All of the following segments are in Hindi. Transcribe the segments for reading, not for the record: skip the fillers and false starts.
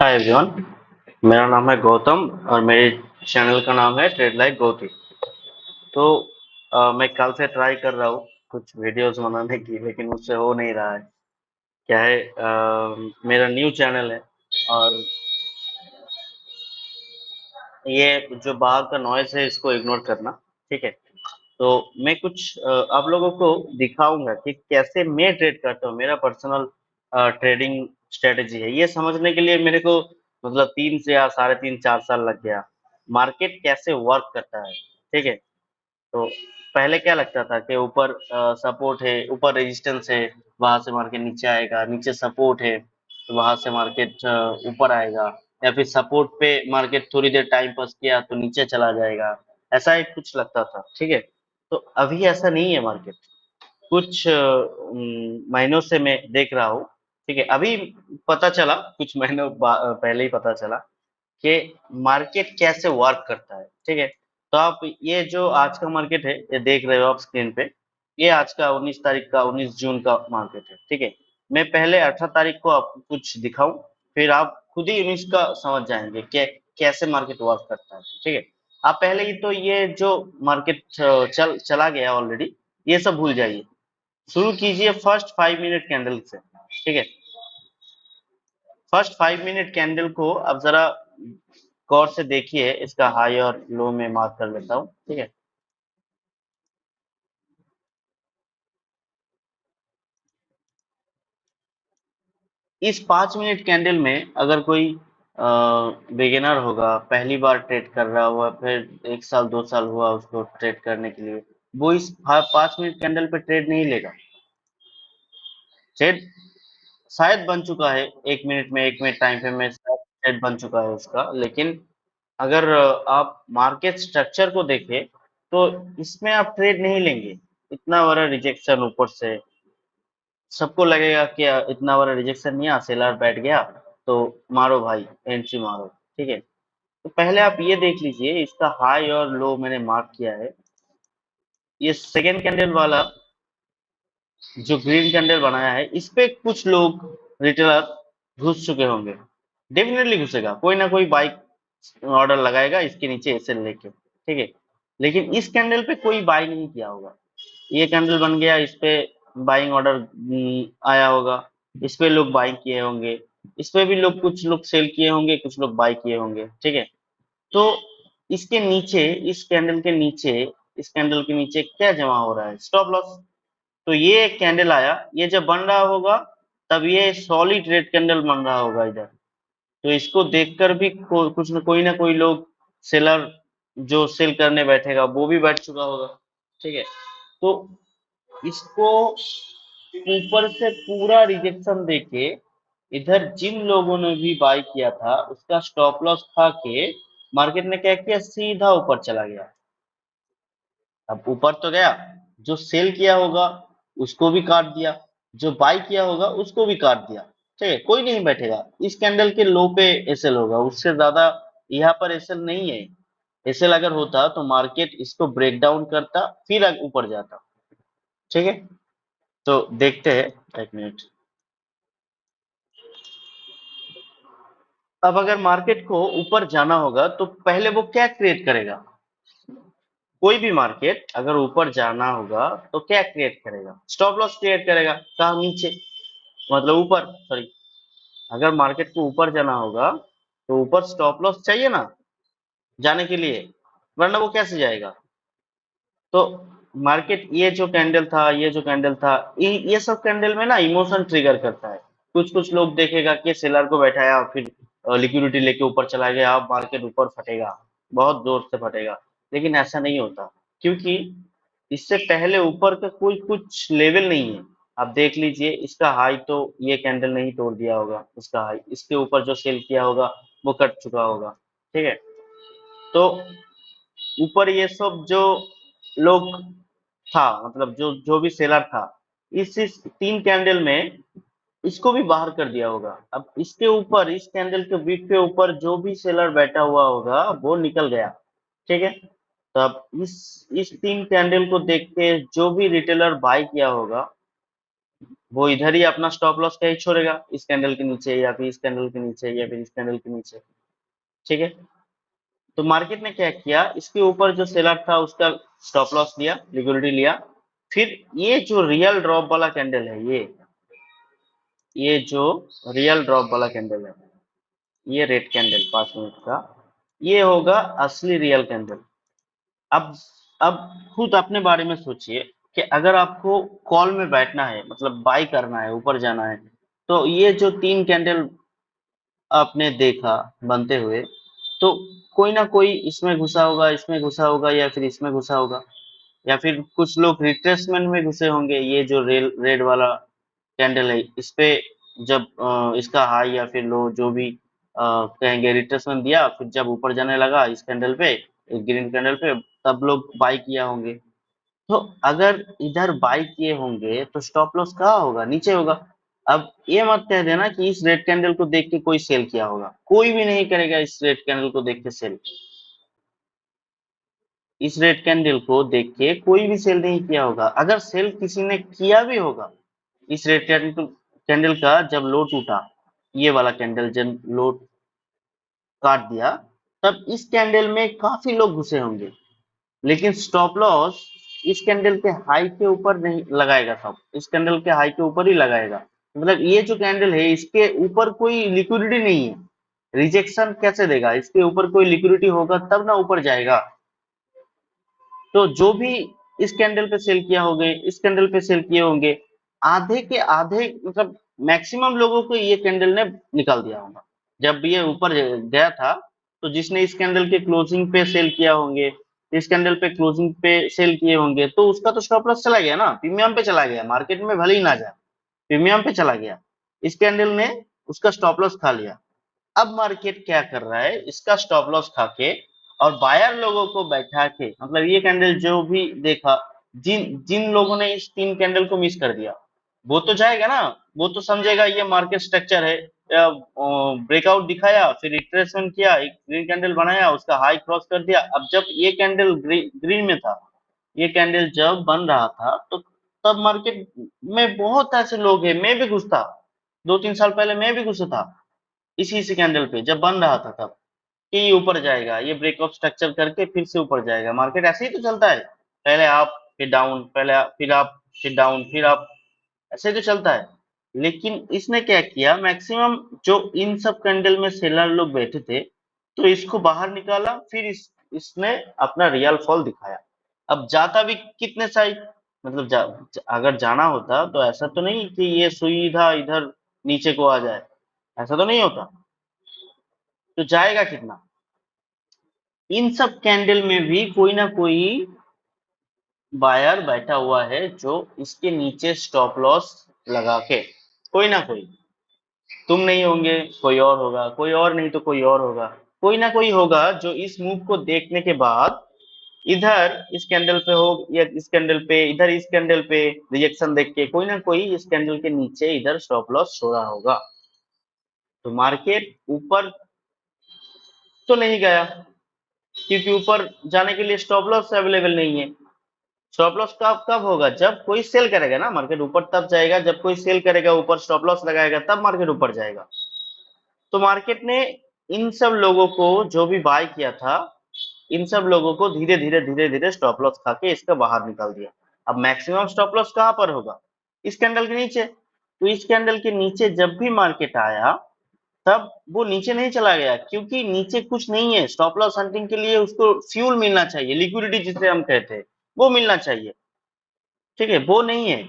Hi everyone. मेरा नाम है गौतम और मेरे चैनल का नाम है ट्रेड लाइक गौती। तो मैं कल से ट्राई कर रहा हूँ कुछ वीडियोस बनाने की, लेकिन मुझसे हो नहीं रहा है। क्या है, मेरा न्यू चैनल है और ये जो बाहर का नॉइज है इसको इग्नोर करना, ठीक है। तो मैं कुछ आप लोगों को दिखाऊंगा कि कैसे मैं ट्रेड करता हूँ। मेरा पर्सनल ट्रेडिंग स्ट्रेटेजी है। ये समझने के लिए मेरे को मतलब 3 से या साढ़े 3 4 साल लग गया। मार्केट कैसे वर्क करता है, ठीक है। तो पहले क्या लगता था कि ऊपर सपोर्ट है, ऊपर रेजिस्टेंस है, वहां से मार्केट नीचे आएगा, नीचे सपोर्ट है तो वहां से मार्केट ऊपर आएगा, या फिर सपोर्ट पे मार्केट थोड़ी देर टाइम पास किया तो नीचे चला जाएगा। ऐसा ही कुछ लगता था, ठीक है। तो अभी ऐसा नहीं है मार्केट। कुछ महीनों से मैं देख रहा हूँ, ठीक है। अभी पता चला, कुछ महीनों पहले ही पता चला कि मार्केट कैसे वर्क करता है, ठीक है। तो आप ये जो आज का मार्केट है, ये देख रहे हो आप स्क्रीन पे। ये आज का 19 तारीख का, 19 जून का मार्केट है, ठीक है। मैं पहले 18 तारीख को आपको कुछ दिखाऊं, फिर आप खुद ही 19 का समझ जाएंगे कि कैसे मार्केट वर्क करता है, ठीक है। आप पहले ही तो ये जो मार्केट चला गया ऑलरेडी, ये सब भूल जाइए। शुरू कीजिए फर्स्ट 5 मिनट कैंडल से, ठीक है। फर्स्ट 5 मिनट कैंडल को अब जरा गौर से देखिए। इसका हाई और लो में मार्क कर लेता हूँ, ठीक है। इस 5 मिनट कैंडल में अगर कोई बिगिनर होगा, पहली बार ट्रेड कर रहा हुआ, फिर 1 साल 2 साल हुआ उसको ट्रेड करने के लिए, वो इस 5 मिनट कैंडल पे ट्रेड नहीं लेगा। ट्रेड शायद बन चुका है 1 मिनट में, 1 मिनट टाइम फ्रेम में शायद ट्रेड बन चुका है उसका, लेकिन अगर आप मार्केट स्ट्रक्चर को देखें तो इसमें आप ट्रेड नहीं लेंगे। इतना बड़ा रिजेक्शन ऊपर से, सबको लगेगा कि इतना बड़ा रिजेक्शन नहीं, सेलर बैठ गया तो मारो भाई, एंट्री मारो, ठीक है। तो पहले आप ये देख लीजिए, इसका हाई और लो मैंने मार्क किया है। ये सेकेंड कैंडल वाला जो ग्रीन कैंडल बनाया है, इस पे कुछ लोग रिटेलर घुस चुके होंगे। डेफिनेटली घुसेगा, कोई ना कोई बाइक ऑर्डर लगाएगा इसके नीचे एसएल लेके, ठीक है। लेकिन इस कैंडल पे कोई बाई नहीं किया होगा। ये कैंडल बन गया, इस पे बाइंग ऑर्डर आया होगा, इस पे लोग बाइंग किए होंगे, इस पे भी लोग, कुछ लोग सेल किए होंगे, कुछ लोग बाई किए होंगे, ठीक है। तो इसके नीचे, इस कैंडल के नीचे, इस कैंडल के नीचे क्या जमा हो रहा है? Stop loss. तो ये एक कैंडल आया, ये जब बन रहा होगा तब ये सॉलिड रेड कैंडल बन रहा होगा इधर। तो इसको देखकर भी कुछ न कोई ना कोई लोग, सेलर जो सेल करने बैठेगा वो भी बैठ चुका होगा, ठीक है। तो इसको ऊपर से पूरा रिजेक्शन देके, इधर जिन लोगों ने भी बाय किया था उसका स्टॉप लॉस खा के मार्केट ने क्या किया, सीधा ऊपर चला गया। अब ऊपर तो गया, जो सेल किया होगा उसको भी काट दिया, जो बाय किया होगा उसको भी काट दिया, ठीक है। कोई नहीं बैठेगा, इस कैंडल के लो पे एसएल होगा, उससे ज्यादा यहाँ पर एसएल नहीं है। एसएल अगर होता तो मार्केट इसको ब्रेक डाउन करता, फिर ऊपर जाता, ठीक है। तो देखते हैं, 1 मिनट। अब अगर मार्केट को ऊपर जाना होगा तो पहले वो क्या क्रिएट करेगा? कोई भी मार्केट अगर ऊपर जाना होगा तो क्या क्रिएट करेगा? स्टॉप लॉस क्रिएट करेगा। कहा? नीचे, मतलब ऊपर, सॉरी। अगर मार्केट को ऊपर जाना होगा तो ऊपर स्टॉप लॉस चाहिए ना जाने के लिए, वरना वो कैसे जाएगा? तो मार्केट, ये जो कैंडल था, ये जो कैंडल था, ये सब कैंडल में ना इमोशन ट्रिगर करता है। कुछ कुछ लोग देखेगा कि सेलर को बैठाया और फिर लिक्विडिटी लेके ऊपर चला गया, अब मार्केट ऊपर फटेगा, बहुत जोर से फटेगा। लेकिन ऐसा नहीं होता, क्योंकि इससे पहले ऊपर का कोई कुछ लेवल नहीं है। आप देख लीजिए, इसका हाई तो ये कैंडल नहीं तोड़ दिया होगा, इसका हाई, इसके ऊपर जो सेल किया होगा वो कट चुका होगा, ठीक है। तो ऊपर ये सब जो लोग था, मतलब जो जो भी सेलर था, इस 3 कैंडल में इसको भी बाहर कर दिया होगा। अब इसके ऊपर, इस कैंडल के विक के ऊपर जो भी सेलर बैठा हुआ होगा वो निकल गया, ठीक है। तो अब इस 3 कैंडल को देख के जो भी रिटेलर बाय किया होगा वो इधर ही अपना स्टॉप लॉस कहीं छोड़ेगा, इस कैंडल के नीचे या फिर इस कैंडल के नीचे या फिर इस कैंडल के नीचे। ठीक है, तो मार्केट ने क्या किया, इसके ऊपर जो सेलर था उसका स्टॉप लॉस लिया, लिक्विडिटी लिया। फिर ये जो रियल ड्रॉप वाला कैंडल है, ये जो रियल ड्रॉप वाला कैंडल है, ये रेड कैंडल 5 मिनट का, ये होगा असली रियल कैंडल। अब अब खुद अपने बारे में सोचिए कि अगर आपको कॉल में बैठना है, मतलब बाई करना है, ऊपर जाना है, तो ये जो 3 कैंडल आपने देखा बनते हुए, तो कोई ना कोई इसमें घुसा होगा, इसमें घुसा होगा, या फिर इसमें घुसा होगा, या फिर कुछ लोग रिट्रेसमेंट में घुसे होंगे। ये जो रेड वाला कैंडल है, इस पे जब इसका हाई या फिर लो जो भी कहेंगे, रिट्रेसमेंट दिया, फिर जब ऊपर जाने लगा इस कैंडल पे, ग्रीन कैंडल पे, तब लोग बाई किया होंगे। तो अगर इधर बाई किए होंगे तो स्टॉप लॉस कहाँ होगा, नीचे होगा। अब ये मत कह देना कि इस रेड कैंडल को देख के कोई सेल किया होगा, कोई भी नहीं करेगा इस रेड कैंडल को देख के सेल। इस रेड कैंडल को देख के कोई भी सेल नहीं किया होगा। अगर सेल किसी ने किया भी होगा, इस रेड कैंडल कैंडल का जब लो टूटा, ये वाला कैंडल जब लो काट दिया, तब इस कैंडल में काफी लोग घुसे होंगे, लेकिन स्टॉप लॉस इस कैंडल के हाई के ऊपर नहीं लगाएगा, सब इस कैंडल के हाई के ऊपर ही लगाएगा। मतलब ये जो कैंडल है, इसके ऊपर कोई लिक्विडिटी नहीं है, रिजेक्शन कैसे देगा, इसके ऊपर कोई लिक्विडिटी होगा तब ना ऊपर जाएगा। तो जो भी इस कैंडल पे सेल किया होंगे, इस कैंडल पे सेल किए होंगे, आधे के आधे, मतलब मैक्सिमम लोगों को ये कैंडल ने निकाल दिया होगा। जब ये ऊपर गया था, तो जिसने इस कैंडल के क्लोजिंग पे सेल किया होंगे, इस कैंडल पे क्लोजिंग पे सेल किए होंगे, तो उसका तो स्टॉप लॉस चला गया ना, प्रीमियम पे चला गया, मार्केट में भले ही ना जाए, प्रीमियम पे चला गया। इस कैंडल ने उसका स्टॉप लॉस खा लिया। अब मार्केट क्या कर रहा है, इसका स्टॉप लॉस खा के और बायर लोगों को बैठा के, मतलब ये कैंडल जो भी देखा, जिन जिन लोगों ने इस 3 कैंडल को मिस कर दिया, वो तो जाएगा ना, वो तो समझेगा ये मार्केट स्ट्रक्चर है। ब्रेकआउट दिखाया, फिर रिट्रेसमेंट किया, एक ग्रीन कैंडल बनाया, उसका हाई क्रॉस कर दिया। अब जब ये कैंडल ग्रीन में था, ये कैंडल जब बन रहा था, तो तब मार्केट में बहुत ऐसे लोग हैं, मैं भी घुस था, 2-3 साल पहले मैं भी घुसा था इसी कैंडल पे जब बन रहा था, तब कि ऊपर जाएगा, ये ब्रेकआउट स्ट्रक्चर करके फिर से ऊपर जाएगा। मार्केट ऐसे ही तो चलता है, पहले आप फिर डाउन, पहले फिर आप फिर डाउन, फिर आप, ऐसे ही तो चलता है। लेकिन इसने क्या किया, मैक्सिमम जो इन सब कैंडल में सेलर लोग बैठे थे, तो इसको बाहर निकाला, फिर इसने अपना रियल फॉल दिखाया। अब जाता भी कितने साइड, मतलब अगर जाना होता तो ऐसा तो नहीं कि ये सीधा इधर नीचे को आ जाए, ऐसा तो नहीं होता। तो जाएगा कितना, इन सब कैंडल में भी कोई ना कोई बायर बैठा हुआ है, जो इसके नीचे स्टॉप लॉस लगा के, कोई ना कोई, तुम नहीं होंगे, कोई और होगा, कोई और नहीं तो कोई और होगा, कोई ना कोई होगा जो इस मूव को देखने के बाद इधर इस कैंडल पे हो, या इस कैंडल पे, इधर इस कैंडल पे रिजेक्शन देख के कोई ना कोई इस कैंडल के नीचे इधर स्टॉप लॉस छोड़ा होगा। तो मार्केट ऊपर तो नहीं गया, क्योंकि ऊपर जाने के लिए स्टॉप लॉस अवेलेबल नहीं है। स्टॉप लॉस कब कब होगा, जब कोई सेल करेगा ना, मार्केट ऊपर तब जाएगा जब कोई सेल करेगा, ऊपर स्टॉप लॉस लगाएगा, तब मार्केट ऊपर जाएगा। तो मार्केट ने इन सब लोगों को जो भी बाय किया था, इन सब लोगों को धीरे धीरे धीरे धीरे स्टॉप लॉस खा के इसका बाहर निकाल दिया। अब मैक्सिमम स्टॉप लॉस कहां पर होगा, इस कैंडल के नीचे। तो इस कैंडल के नीचे जब भी मार्केट आया, तब वो नीचे नहीं चला गया, क्योंकि नीचे कुछ नहीं है। स्टॉप लॉस हंटिंग के लिए उसको फ्यूल मिलना चाहिए, लिक्विडिटी जिसे हम कहते हैं, वो मिलना चाहिए। ठीक है, वो नहीं है,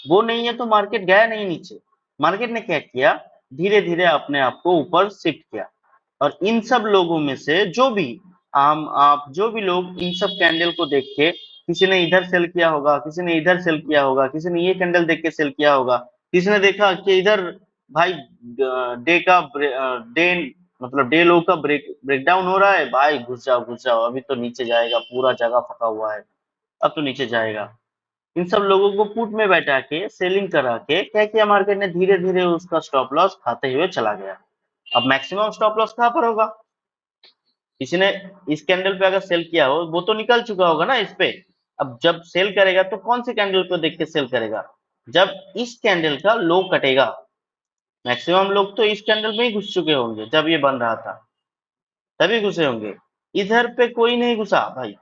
वो नहीं है, तो मार्केट गया नहीं नीचे। मार्केट ने क्या किया, धीरे धीरे अपने आप को ऊपर शिफ्ट किया। और इन सब लोगों में से जो भी आम आप जो भी लोग इन सब कैंडल को देख के, किसी ने इधर सेल किया होगा, किसी ने इधर सेल किया होगा, किसी ने ये कैंडल देख के सेल किया होगा, किसी ने देखा कि इधर भाई डे का डे, मतलब डे लो का ब्रेकडाउन हो रहा है, भाई घुस जाओ, अभी तो नीचे जाएगा, पूरा जगह फका हुआ है, अब तो नीचे जाएगा। इन सब लोगों को पुट में बैठा के सेलिंग करा के क्या किया, मार्केट ने धीरे धीरे उसका स्टॉप लॉस खाते हुए चला गया। अब मैक्सिमम स्टॉप लॉस कहां पर होगा, किसी ने इस कैंडल पे अगर सेल किया हो, वो तो निकल चुका होगा ना इस पे। अब जब सेल करेगा तो कौन सी कैंडल पे देख के सेल करेगा, जब इस कैंडल का लो कटेगा, मैक्सिमम लोग तो इस कैंडल में ही घुस चुके होंगे, जब ये बन रहा था तभी घुसे होंगे। इधर पे कोई नहीं घुसा भाई,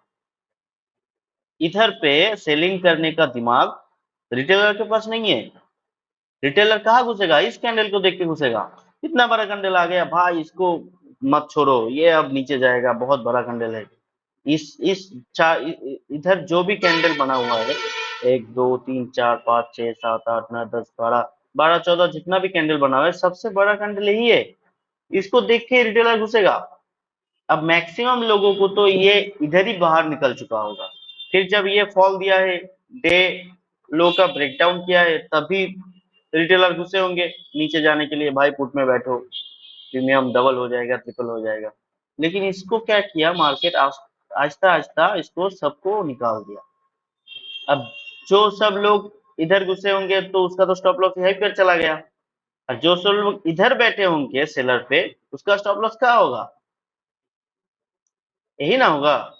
इधर पे सेलिंग करने का दिमाग रिटेलर के पास नहीं है। रिटेलर कहाँ घुसेगा, इस कैंडल को देख के घुसेगा। इतना बड़ा कैंडल आ गया भाई, इसको मत छोड़ो, ये अब नीचे जाएगा, बहुत बड़ा कैंडल है। इस इधर जो भी कैंडल बना हुआ है, 1 2 3 4 5 6 7 8 9 10 12 12 14 जितना भी कैंडल बना हुआ है, सबसे बड़ा कैंडल यही है। इसको देख के रिटेलर घुसेगा। अब मैक्सिमम लोगों को तो ये इधर ही बाहर निकल चुका होगा। फिर जब ये फॉल दिया है, डे लो का ब्रेकडाउन किया है, तभी रिटेलर घुसे होंगे नीचे जाने के लिए, भाई पुट में बैठो, प्रीमियम डबल हो जाएगा, ट्रिपल हो जाएगा। लेकिन इसको क्या किया मार्केट, आहिस्ता आहिस्ता इसको सबको निकाल दिया। अब जो सब लोग इधर घुसे होंगे तो उसका तो स्टॉप लॉस यहीं पर चला गया, और जो सब लोग इधर बैठे होंगे सेलर पे, उसका स्टॉप लॉस क्या होगा, यही ना होगा।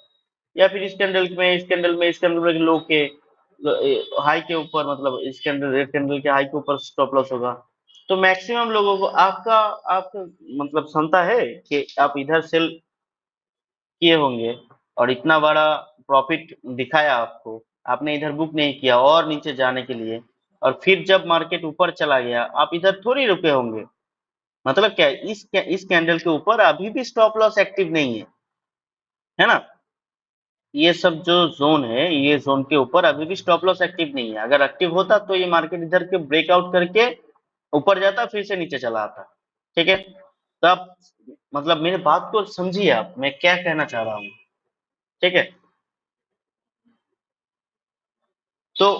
या फिर इस कैंडल में लो के हाई के ऊपर, मतलब इस कैंडल रेड कैंडल के हाई के ऊपर स्टॉप लॉस होगा। तो मैक्सिमम लोगों को आपका आपका मतलब क्षमता है कि आप इधर सेल किए होंगे और इतना बड़ा प्रॉफिट दिखाया आपको, आपने इधर बुक नहीं किया और नीचे जाने के लिए, और फिर जब मार्केट ऊपर चला गया आप इधर थोड़ी रुके होंगे। मतलब क्या, इस कैंडल के ऊपर अभी भी स्टॉप लॉस एक्टिव नहीं है ना। ये सब जो जोन है, ये जोन के ऊपर अभी भी स्टॉप लॉस एक्टिव नहीं है। अगर एक्टिव होता तो ये मार्केट इधर के ब्रेकआउट करके ऊपर जाता, फिर से नीचे चला आता। ठीक है, तो आप मतलब मेरे बात को समझिए, आप मैं क्या कहना चाह रहा हूँ। ठीक है, तो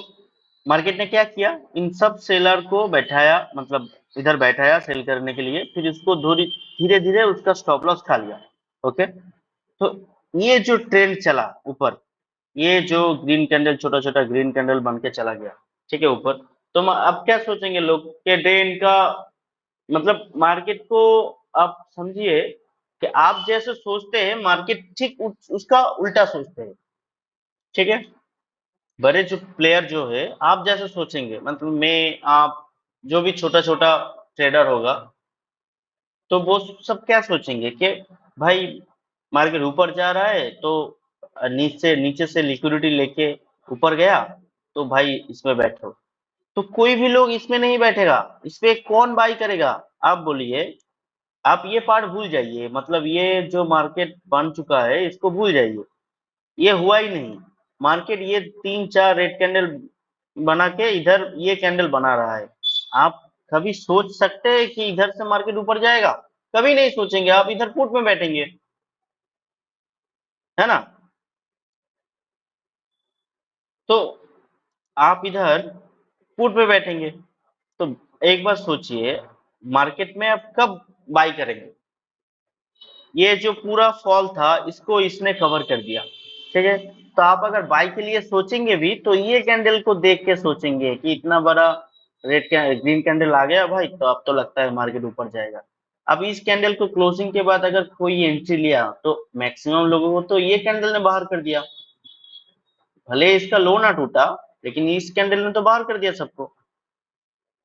मार्केट ने क्या किया, इन सब सेलर को बैठाया, मतलब इधर बैठाया सेल करने के लिए, फिर इसको धीरे धीरे उसका स्टॉप लॉस खा लिया। ओके, तो ये जो ट्रेंड चला ऊपर, ये जो ग्रीन कैंडल, छोटा छोटा ग्रीन कैंडल बन के चला गया, ठीक है ऊपर, तो अब क्या सोचेंगे लोग कि डे इनका, मतलब मार्केट को आप समझिए कि आप जैसे सोचते हैं मार्केट ठीक उसका उल्टा सोचते हैं। ठीक है, बड़े जो प्लेयर जो है, आप जैसे सोचेंगे, मतलब मैं आप जो भी छोटा छोटा ट्रेडर होगा, तो वो सब क्या सोचेंगे कि भाई मार्केट ऊपर जा रहा है, तो नीचे नीचे से लिक्विडिटी लेके ऊपर गया, तो भाई इसमें बैठो। तो कोई भी लोग इसमें नहीं बैठेगा, इसपे कौन बाई करेगा, आप बोलिए। आप ये पार्ट भूल जाइए, मतलब ये जो मार्केट बन चुका है इसको भूल जाइए, ये हुआ ही नहीं। मार्केट ये 3 4 रेड कैंडल बना के इधर ये कैंडल बना रहा है। आप कभी सोच सकते हैं कि इधर से मार्केट ऊपर जाएगा, कभी नहीं सोचेंगे, आप इधर पुट में बैठेंगे, है ना। तो आप इधर पुट में बैठेंगे, तो एक बार सोचिए, मार्केट में आप कब बाई करेंगे। ये जो पूरा फॉल था इसको इसने कवर कर दिया, ठीक है। तो आप अगर बाई के लिए सोचेंगे भी, तो ये कैंडल को देख के सोचेंगे कि इतना बड़ा ग्रीन कैंडल आ गया भाई, तो अब तो लगता है मार्केट ऊपर जाएगा। अब इस कैंडल को क्लोजिंग के बाद अगर कोई एंट्री लिया, तो मैक्सिमम लोगों को तो ये कैंडल ने बाहर कर दिया। भले इसका लो ना टूटा, लेकिन इस कैंडल ने तो बाहर कर दिया सबको।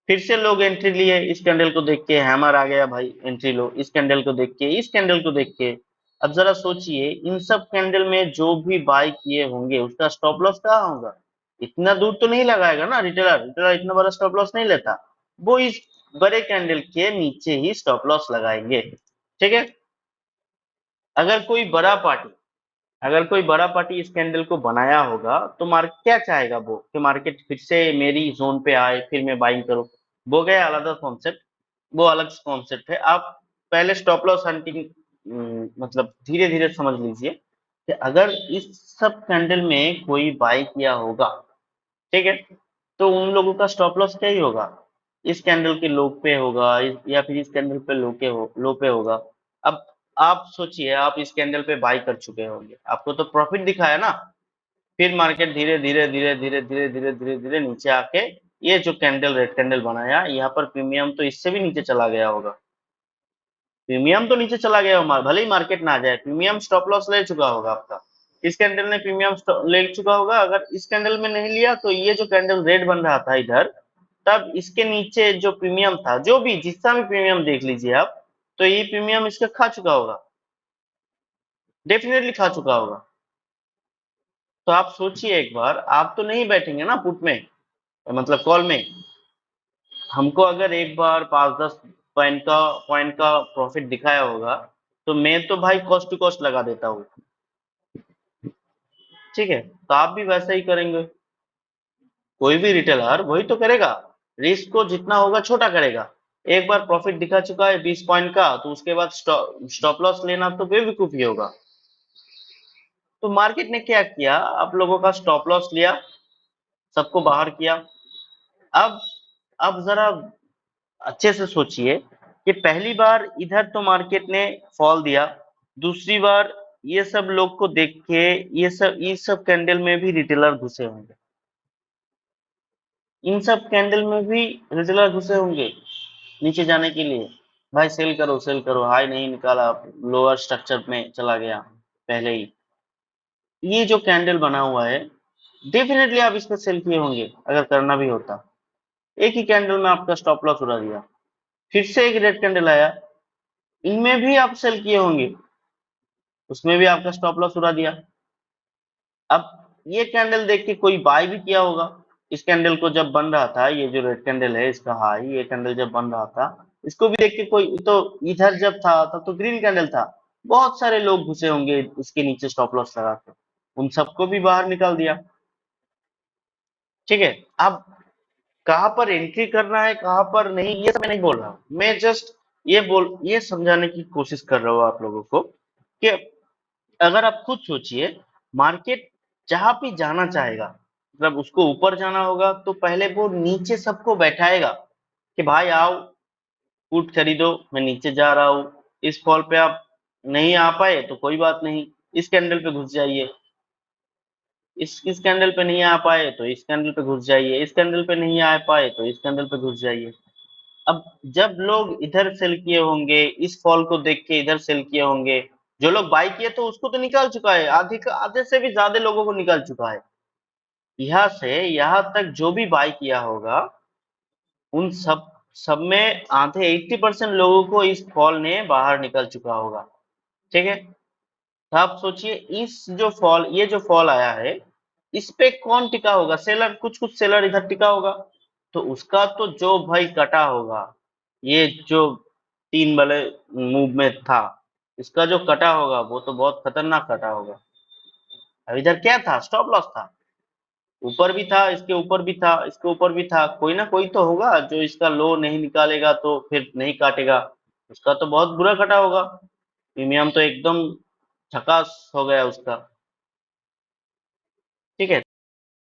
फिर से लोग एंट्री लिए, इस कैंडल को देख के हैमर आ गया भाई एंट्री लो, इस कैंडल को देख के, इस कैंडल को देख के। अब जरा सोचिए, इन सब कैंडल में जो भी बाय किए होंगे उसका स्टॉप लॉस कहाँ होगा। इतना दूर तो नहीं लगाएगा ना रिटेलर, रिटेलर इतना बड़ा स्टॉप लॉस नहीं लेता। वो इस बड़े कैंडल के नीचे ही स्टॉप लॉस लगाएंगे। ठीक है, अगर कोई बड़ा पार्टी अगर कोई बड़ा पार्टी इस कैंडल को बनाया होगा, तो मार्केट क्या चाहेगा, वो कि मार्केट फिर से मेरी जोन पे आए, फिर मैं बाइंग करूं। वो गया अलग कॉन्सेप्ट, वो अलग कॉन्सेप्ट है। आप पहले स्टॉप लॉस हंटिंग मतलब धीरे धीरे समझ लीजिए कि अगर इस सब कैंडल में कोई बाई किया होगा, ठीक है, तो उन लोगों का स्टॉप लॉस क्या ही होगा, इस कैंडल के लो पे होगा, या फिर इस कैंडल पे लो पे होगा। अब आप सोचिए, आप इस कैंडल पे बाई कर चुके होंगे, आपको तो प्रॉफिट दिखाया ना। फिर मार्केट धीरे धीरे धीरे धीरे धीरे धीरे धीरे धीरे नीचे आके ये जो कैंडल रेड कैंडल बनाया, यहाँ पर प्रीमियम तो इससे भी नीचे चला गया होगा। प्रीमियम तो नीचे चला गया होगा, भले ही मार्केट ना जाए, प्रीमियम स्टॉप लॉस ले चुका होगा आपका। इस कैंडल ने प्रीमियम ले चुका होगा। अगर इस कैंडल में नहीं लिया, तो ये जो कैंडल रेड बन रहा था इधर, तब इसके नीचे जो प्रीमियम था, जो भी जितना भी प्रीमियम देख लीजिए आप, तो ये प्रीमियम इसका खा चुका होगा, डेफिनेटली खा चुका होगा। तो आप सोचिए एक बार, आप तो नहीं बैठेंगे ना पुट में, मतलब कॉल में। हमको अगर एक बार 5-10 पॉइंट का प्रॉफिट दिखाया होगा, तो मैं तो भाई कॉस्ट टू कॉस्ट लगा देता हूँ। ठीक है, तो आप भी वैसा ही करेंगे। कोई भी रिटेलर वही तो करेगा, रिस्क को जितना होगा छोटा करेगा। एक बार प्रॉफिट दिखा चुका है 20 पॉइंट का, तो उसके बाद स्टॉप लॉस लेना तो बेवकूफी होगा। तो मार्केट ने क्या किया, आप लोगों का स्टॉप लॉस लिया, सबको बाहर किया। अब अब जरा अच्छे से सोचिए कि पहली बार इधर तो मार्केट ने फॉल दिया, दूसरी बार ये सब लोग को देख के ये सब कैंडल में भी रिटेलर घुसे होंगे, इन सब कैंडल में भी रिटेलर घुसे होंगे नीचे जाने के लिए। भाई सेल करो, हाई नहीं निकाला, लोअर स्ट्रक्चर में चला गया पहले ही। ये जो कैंडल बना हुआ है, डेफिनेटली आप इस पे सेल किए होंगे अगर करना भी होता। एक ही कैंडल में आपका स्टॉप लॉस उड़ा दिया, फिर से एक रेड कैंडल आया, इनमें भी आप सेल किए होंगे, उसमें भी आपका स्टॉप लॉस उड़ा दिया। अब ये कैंडल देख के कोई बाय भी किया होगा, इस कैंडल को जब बन रहा था, ये जो रेड कैंडल है इसका हाई, ये कैंडल जब बन रहा था, इसको भी देख के कोई तो, इधर जब था तब तो ग्रीन कैंडल था, बहुत सारे लोग घुसे होंगे इसके नीचे स्टॉप लॉस लगा के, उन सबको भी बाहर निकाल दिया। ठीक है, अब कहाँ पर एंट्री करना है कहाँ पर नहीं, ये सब मैं नहीं बोल रहा हूँ, मैं जस्ट ये समझाने की कोशिश कर रहा हूँ आप लोगों को कि अगर आप खुद सोचिए, मार्केट जहां भी जाना चाहेगा, मतलब उसको ऊपर जाना होगा तो पहले वो नीचे सबको बैठाएगा कि भाई आओ, पुट खरीदो, मैं नीचे जा रहा हूँ। इस फॉल पे आप नहीं आ पाए तो कोई बात नहीं, इस कैंडल पे घुस जाइए, इस कैंडल पे नहीं आ पाए तो इस कैंडल पे घुस जाइए, इस कैंडल पे नहीं आ पाए तो इस कैंडल पे घुस जाइए। अब जब लोग इधर सेल किए होंगे, इस फॉल को देख के इधर सेल किए होंगे, जो लोग बाई किए तो उसको तो निकाल चुका है, आधे से भी ज्यादा लोगों को निकाल चुका है। यहाँ से यहाँ तक जो भी बाई किया होगा, उन सब में आधे 80% लोगों को इस फॉल ने बाहर निकल चुका होगा। ठीक है, तो आप सोचिए, ये जो फॉल आया है, इस पे कौन टिका होगा, सेलर, कुछ कुछ सेलर इधर टिका होगा, तो उसका तो जो भाई कटा होगा, ये जो 3 वाले मूव में था, इसका जो कटा होगा वो तो बहुत खतरनाक कटा होगा। अब इधर क्या था, स्टॉप लॉस था, ऊपर भी था, इसके ऊपर भी था, इसके ऊपर भी था, कोई ना कोई तो होगा जो इसका लो नहीं निकालेगा तो फिर नहीं काटेगा, उसका तो बहुत बुरा कटा होगा, प्रीमियम तो एकदम झकास हो गया उसका। ठीक है।